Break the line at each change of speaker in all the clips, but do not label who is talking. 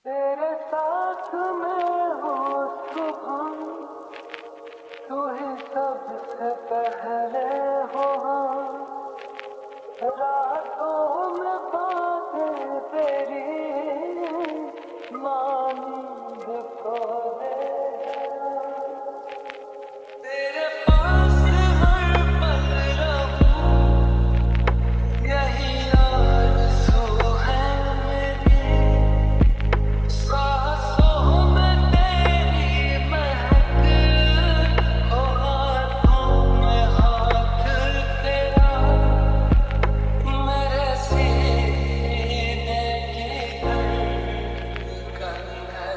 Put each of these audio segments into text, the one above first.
तेरे साथ मैं हूँ सुबह, तू ही सबसे पहले हो। रातों में बातें तेरी मानींद को ले गया। तेरे पास हर पल रहूं, यही आरज़ू है मेरी। सांसों में तेरी महक हो, हाथों में हाथ तेरा, मेरे सीने की धड़कन है।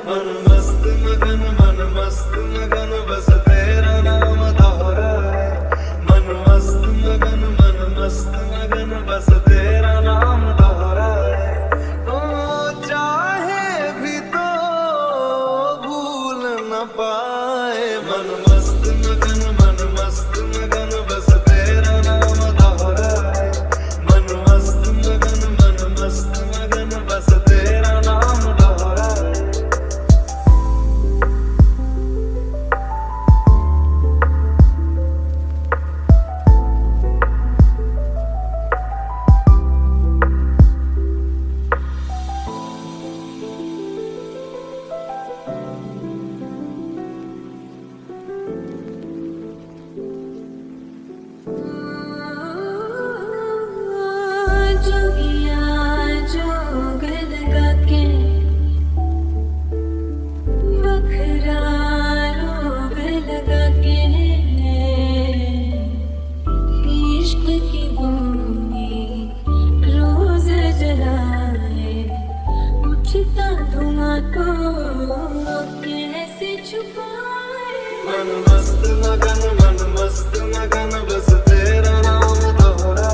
मन मस्त मगन बस तेरा नाम दोहराए। मन मस्त मगन बस तेरा नाम दोहराए। तो चाहे भी तो भूल न पाए। मन मस्त मगन बस तेरा नाम दोहराए। मन मस्त मगन बस तेरा नाम दोहराए। मन मस्त मगन बस तेरा नाम दोहराए। मन मस्त मगन बस तेरा नाम दोहराए।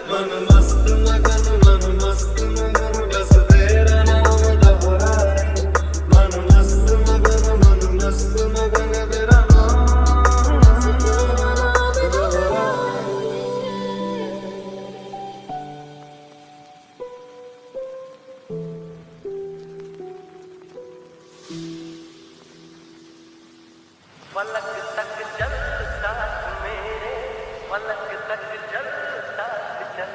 मन मस्त मगन बस तेरा नाम दोहराए। मन मस्त मगन तेरा पलक तक चल साथ मेरे, पलक तक चल साथ चल।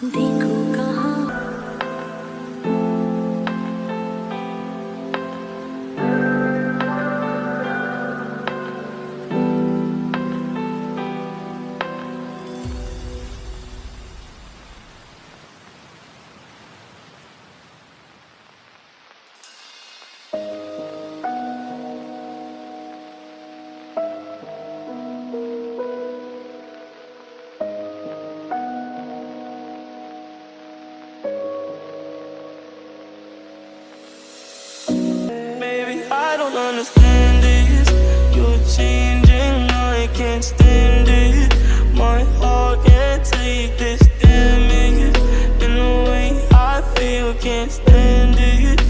देखो कहाँ
I don't understand this. You're changing, I can't stand it. My heart can't take this damage. In the way I feel, can't stand it.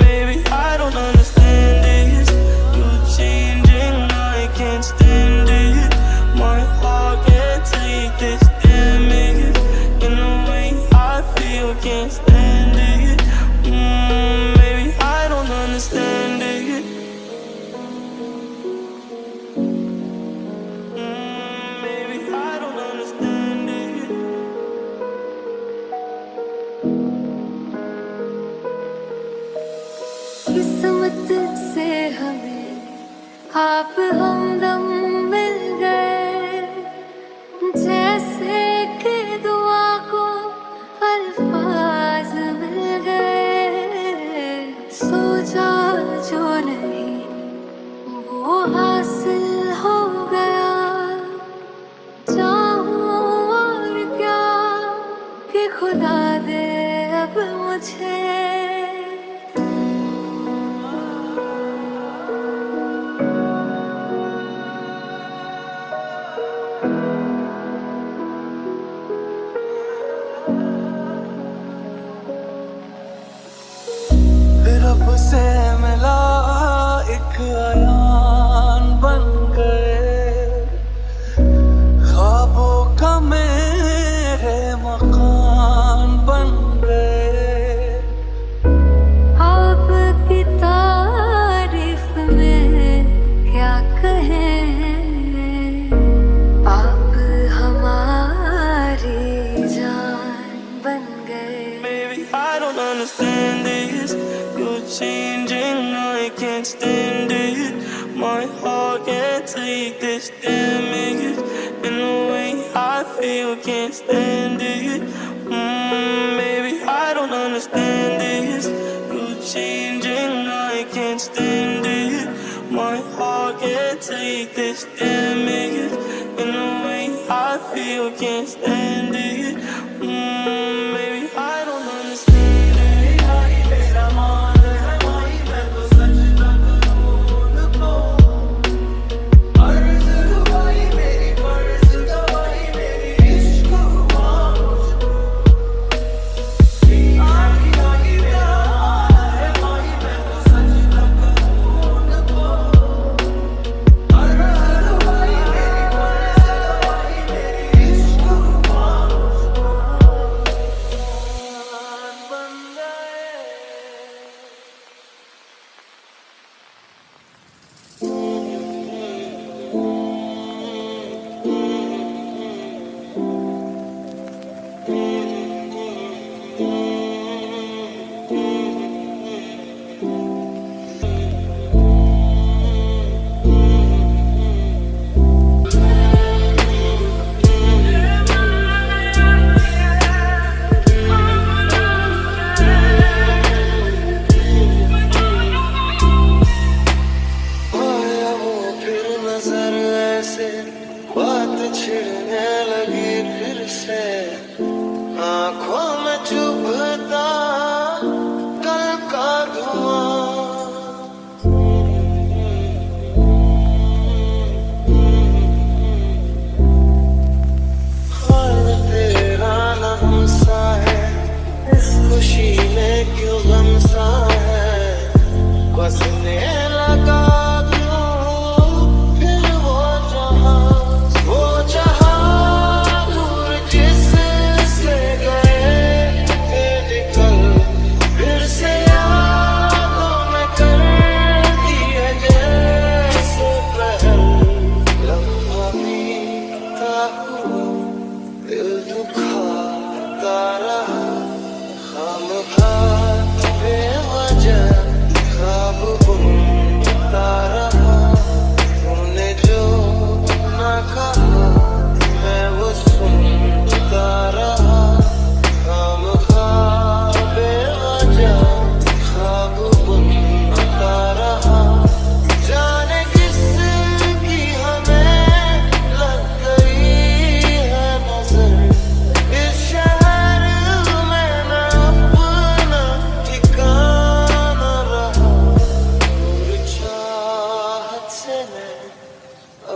Baby, I don't understand this. You're changing, I can't stand it. My heart can't take this damage. In the way I feel, can't stand it. Baby, I don't understand it. Baby, I don't understand it.
किस्मत से हमें आप हमदम मिल गए। जैसे कि दुआ को अल्फाज मिल गए। सोचा जो नहीं वो हासिल हो गया। चाहूं और क्या कि खुदा दे अब मुझे।
रब से मिला एक अयान बन गए। ख्वाबों का मेरे मकान बन गए।
आपकी तारीफ में
Baby, I don't understand this. You're changing, I can't stand it. My heart can't take this damage. In the way I feel, can't stand it. Baby, I don't understand this. You're changing, I can't stand it. My heart can't take this damage. In the way I feel, can't stand it. Baby, I don't understand it.
मेरा मान है भाई, मैं तो सच तक को अर्ज हुई मेरी फर्ज गवाई मेरी इश्क हुआ आगे आगे मेरा मान है भाई, मैं तो सच तक को अर्ज हुई मेरी फर्ज गवाई मेरी इश्क हुआ बन गए। आया वो फिर नजर ऐसे बात छिड़ने लगी फिर से आंखों में चुभता कल का धुआं हाल तेरा न हमसा है इस खुशी में क्यों गम सा है बसने लगा फिर वो जहां दूर जिससे गए फिर निकल फिर से यादों में कर दिए जैसे पहल लम्हा बीता हुआ दिल दुखाता रहा खामखा बेवजह ख्वाब बुनता रहा तूने जो ना कहा मैं वो सुनता रहा खामखा बेवजह ख्वाब बुनता रहा जाने किसकी हमें लग गई है नजर इस शहर में न अपना ठिकाना रहा दूर चाहत से मैं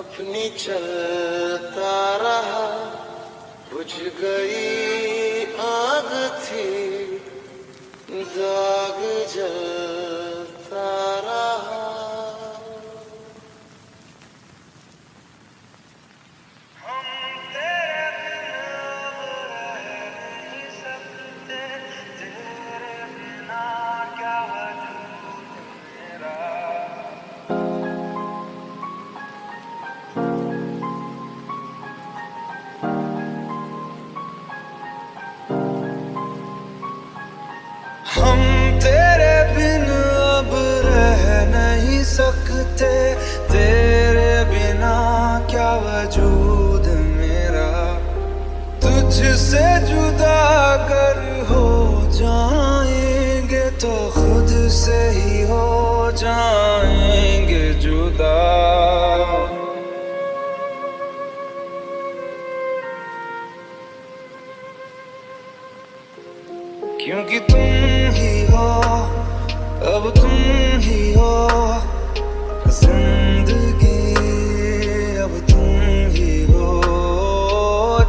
अपनी चलता रहा बुझ गई आग थी दाग जलता रहा हम तेरे बिन अब रह नहीं सकते तेरे बिना क्या वजूद मेरा तुझसे जुदा अगर हो जाएंगे तो खुद से ही हो जाएंगे जुदा क्योंकि तुम ही हो अब तुम ही हो जिंदगी अब तुम ही हो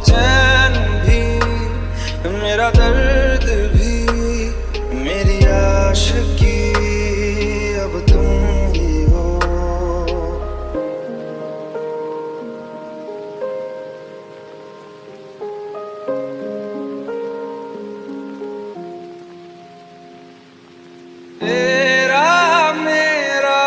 चैन भी मेरा दर्द भी मेरी आशिकी अब तुम ही हो तेरा मेरा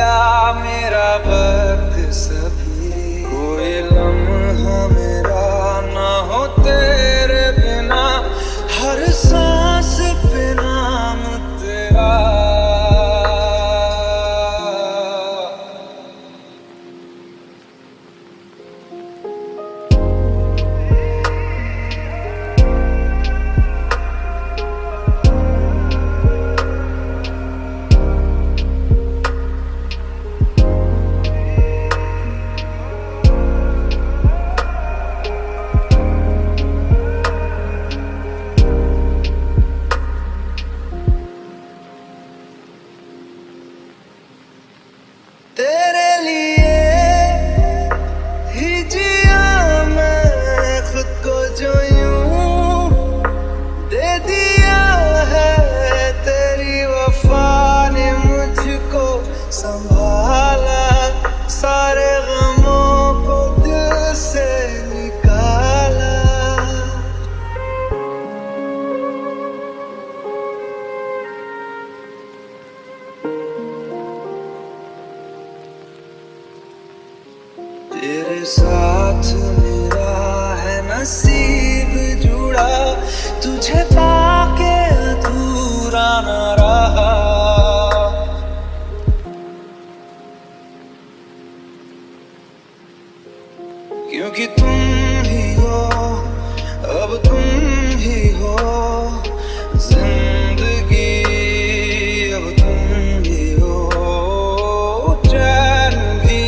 गया मेरा वक्त सभी, कोई लम्हा मेरा ना हो तेरे बिना, हर सांस पे नाम तेरा। तेरे लिए ही जिया मैं खुद को जो यूं दे दिया है, तेरी वफा ने मुझको संभाला, सारे गमों को दिल से निकाला। तेरे साथ मेरा है नसीब जुड़ा, तुझे पाके अधूरा न रहा। क्योंकि तुम ही हो, अब तुम ही हो जिंदगी, अब तुम ही हो चैन भी,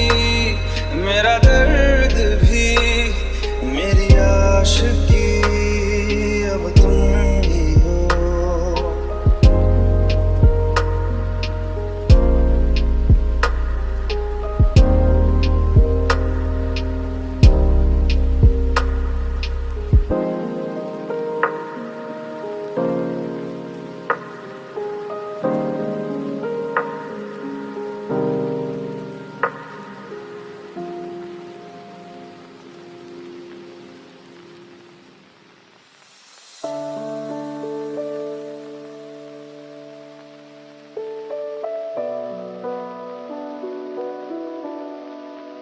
मेरा दर्द भी, मेरी आशिकी, अब तुम ही हो।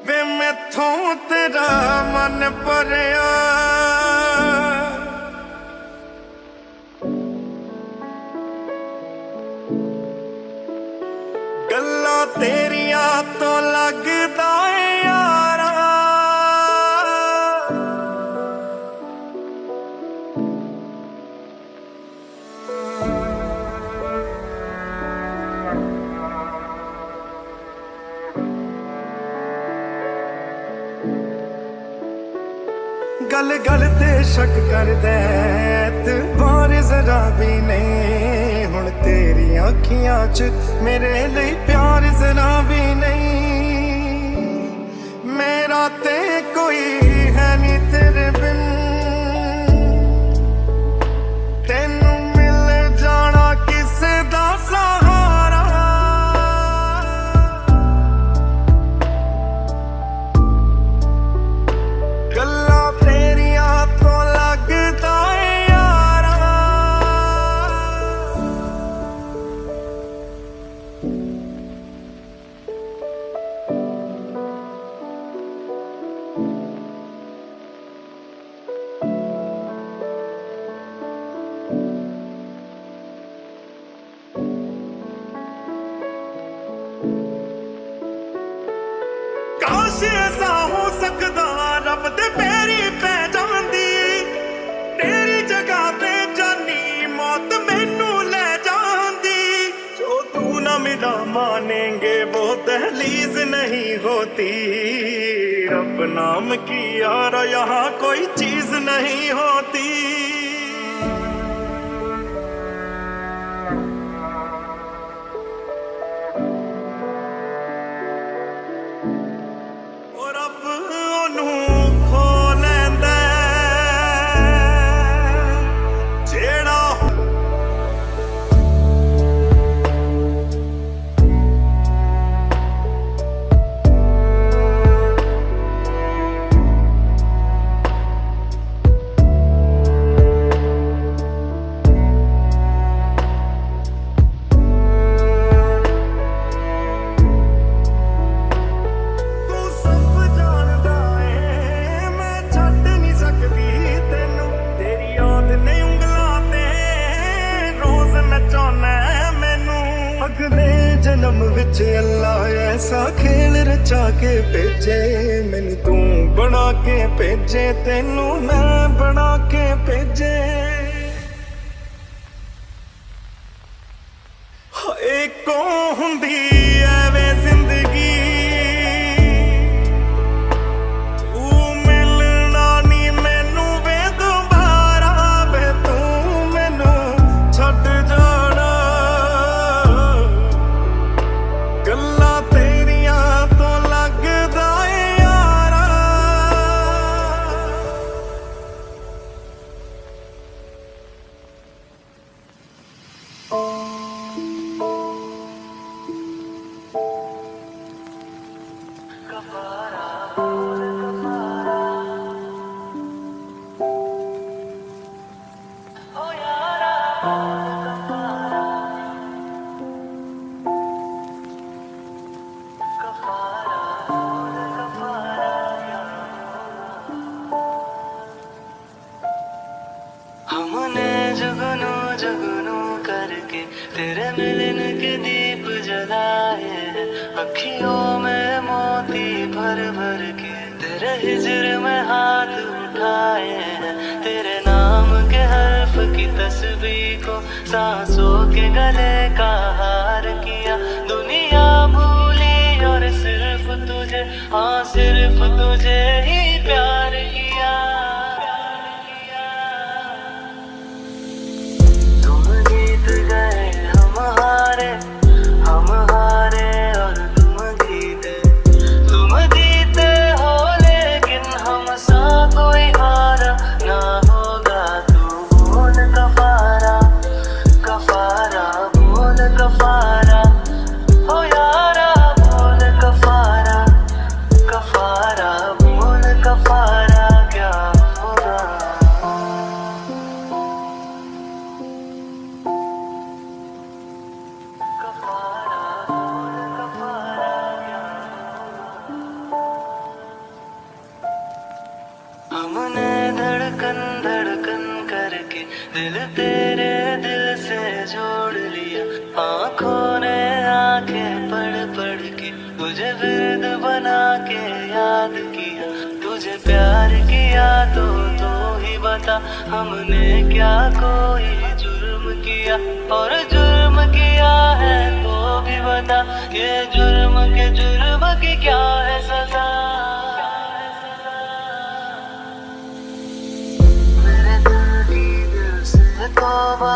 वे मैथों तेरा मन भरिया, गल्लां तेरिया तो लगदा है यारा, गल गल ते शक कर दे तू बार जरा भी नहीं, हुण तेरी अखियां च मेरे लिए प्यार जरा भी नहीं, मेरा ते कोई है नहीं तेरे बिन, तेनू मिल जाना किसे दा सहारा। गल्लां तेरिया तो लगदा है यारा, काश ऐसा हो सकदा रब दे पैरी पै जांदी, तेरी जगह पे जानी मौत मैनू ले जांदी, जो तू ना मिला मानेंगे वो दहलीज नहीं होती, रब नाम की यार यहाँ कोई चीज नहीं होती। और अब ओनू खो लैंदा जेड़ा पिछे अल्लाह ऐसा खेल रचा के भेजे मैनू तू बना के भेजे तेनू मैं बना के भेजे हाय को हुंदी ऐवे जिंदगी
हमने जुगनू जुगनू करके तेरे मिलने के दीप जलाए हैं अखियों में मोती भर भर के तेरे हिजर में हाथ उठाए हैं तेरे नाम के हर्फ की तस्बीह को सांसों के गले का हार किया दुनिया भूली और सिर्फ तुझे हाँ सिर्फ तुझे ही प्यार किया हम हारे और तुम जीते हो लेकिन हम सा कोई हारा ना होगा तू बोल कफारा कफारा बोल कफारा हो यारा बोल कफारा कफारा बोल कफारा क्या होगा हमने धड़कन धड़कन करके दिल तेरे दिल से जोड़ लिया आँखों ने आंखें पढ़ पढ़ के तुझे विर्द बना के याद किया तुझे प्यार किया तो ही बता हमने क्या कोई जुर्म किया और जुर्म किया है तो भी बता ये जुर्म की क्या है सजा मेरे दिल की दिल से तौबा